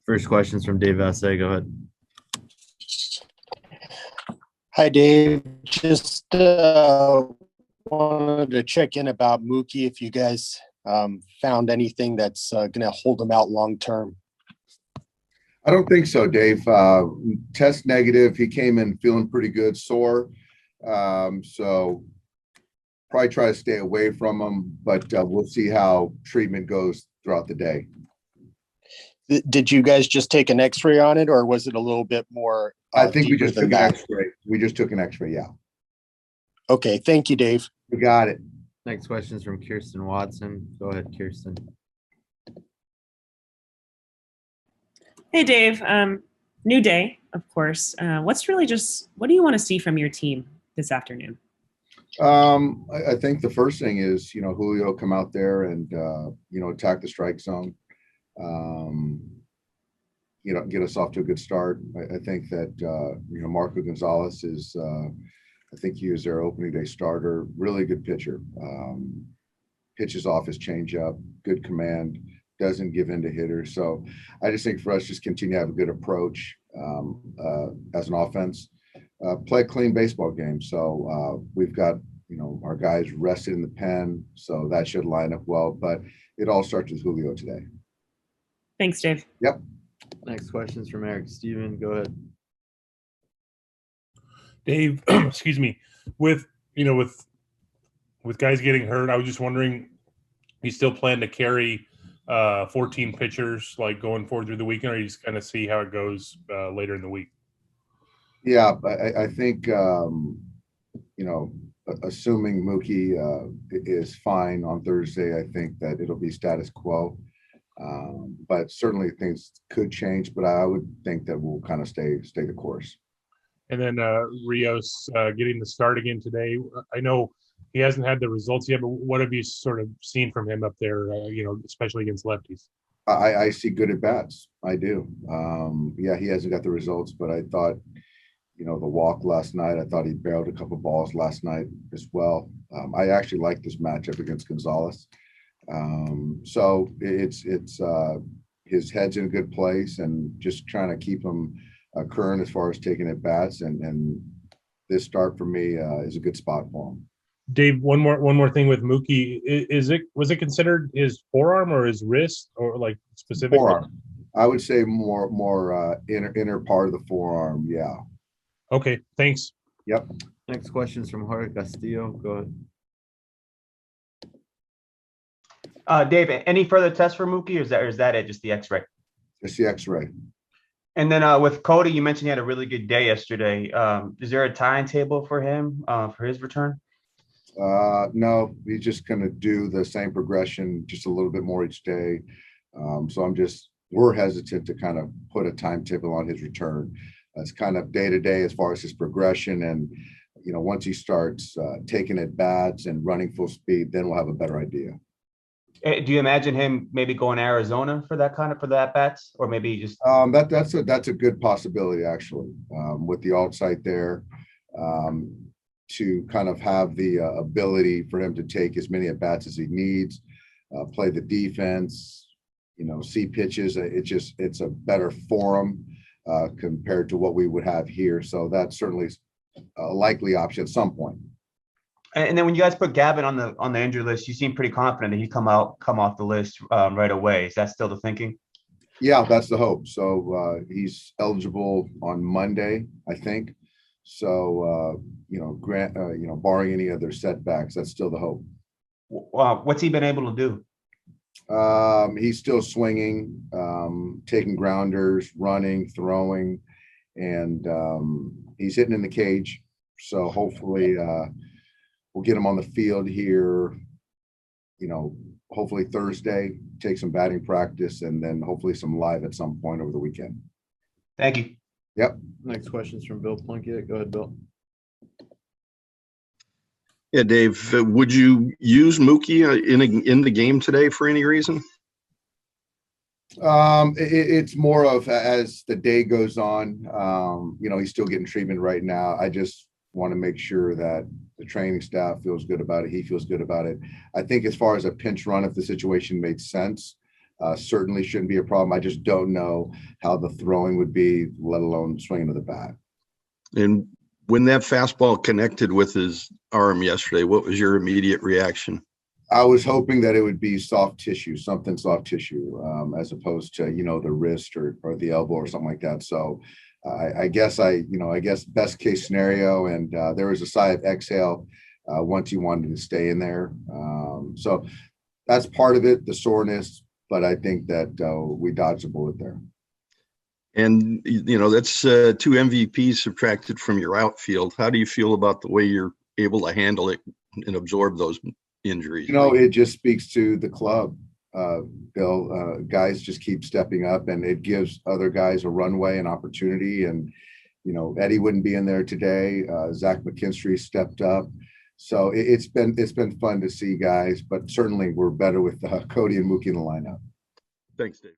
First question's from Dave Vassay. Go ahead. Hi, Dave. Just wanted to check in about Mookie, if you guys found anything that's going to hold him out long term. I don't think so, Dave. Test negative. He came in feeling pretty good, sore. So probably try to stay away from him, but we'll see how treatment goes throughout the day. Did you guys just take an x-ray on it, or was it a little bit more? I think we just took an x-ray. We just took an x-ray, yeah. Okay, thank you, Dave. You got it. Next question is from Kirsten Watson. Go ahead, Kirsten. Hey, Dave. New day, of course. What do you want to see from your team this afternoon? I think the first thing is, Julio come out there and, attack the strike zone. Get us off to a good start. I think that, Marco Gonzalez is, I think he was their opening day starter. Really good pitcher. Pitches off his changeup, good command, doesn't give in to hitters. So I just think for us, just continue to have a good approach as an offense. Play a clean baseball game. So we've got, our guys rested in the pen, so that should line up well. But it all starts with Julio today. Thanks, Dave. Yep. Next question is from Eric Steven. Go ahead. Dave, excuse me. With guys getting hurt, I was just wondering, you still plan to carry 14 pitchers like going forward through the weekend, or you just kind of see how it goes later in the week? Yeah, I think assuming Mookie is fine on Thursday, I think that it'll be status quo. But certainly things could change, but I would think that we'll kind of stay the course. And then Rios getting the start again today. I know he hasn't had the results yet, but what have you sort of seen from him up there, especially against lefties? I see good at bats. I do. Yeah, he hasn't got the results, but I thought, the walk last night, I thought he barreled a couple balls last night as well. I actually like this matchup against Gonzalez. So it's his head's in a good place, and just trying to keep him current as far as taking at bats, and this start for me is a good spot for him. Dave, one more thing with Mookie. Was it considered his forearm or his wrist, or like specific? Forearm. I would say more inner part of the forearm. Yeah. Okay. Thanks. Yep. Next question is from Jorge Castillo. Go ahead. Dave, any further tests for Mookie, or is that it? Just the X-ray? Just the X-ray. And then with Cody, you mentioned he had a really good day yesterday. Is there a timetable for him for his return? No, he's just going to do the same progression, just a little bit more each day. So we're hesitant to kind of put a timetable on his return. It's kind of day to day as far as his progression. And, once he starts taking at bats and running full speed, then we'll have a better idea. Do you imagine him maybe going to Arizona for that bats, or maybe just that's a good possibility, actually, with the alt site there, to kind of have the ability for him to take as many at bats as he needs, play the defense, see pitches. It's a better forum compared to what we would have here. So that's certainly a likely option at some point. And then when you guys put Gavin on the injury list, you seem pretty confident that he'd come off the list right away. Is that still the thinking? Yeah, that's the hope. So he's eligible on Monday, I think. So barring any other setbacks, that's still the hope. What's he been able to do? He's still swinging, taking grounders, running, throwing, and he's hitting in the cage. So hopefully we'll get him on the field here, hopefully Thursday, take some batting practice, and then hopefully some live at some point over the weekend. Thank you. Yep. Next question is from Bill Plunkett. Go ahead, Bill. Yeah, Dave, would you use Mookie in the game today for any reason? It's more of as the day goes on, he's still getting treatment right now. I just want to make sure that the training staff feels good about it. He feels good about it. I think as far as a pinch run, if the situation made sense, certainly shouldn't be a problem. I just don't know how the throwing would be, let alone swinging to the bat. And when that fastball connected with his arm yesterday, what was your immediate reaction? I was hoping that it would be soft tissue, something soft tissue, as opposed to, the wrist or the elbow or something like that. So I guess best case scenario. And there was a sigh of exhale once he wanted to stay in there. So that's part of it, the soreness, but I think that we dodged a bullet there. And, that's 2 MVPs subtracted from your outfield. How do you feel about the way you're able to handle it and absorb those injuries? It just speaks to the club, Bill. Guys just keep stepping up, and it gives other guys a runway and opportunity. And, Eddie wouldn't be in there today. Zach McKinstry stepped up. So it's been fun to see guys, but certainly we're better with Cody and Mookie in the lineup. Thanks, Dave.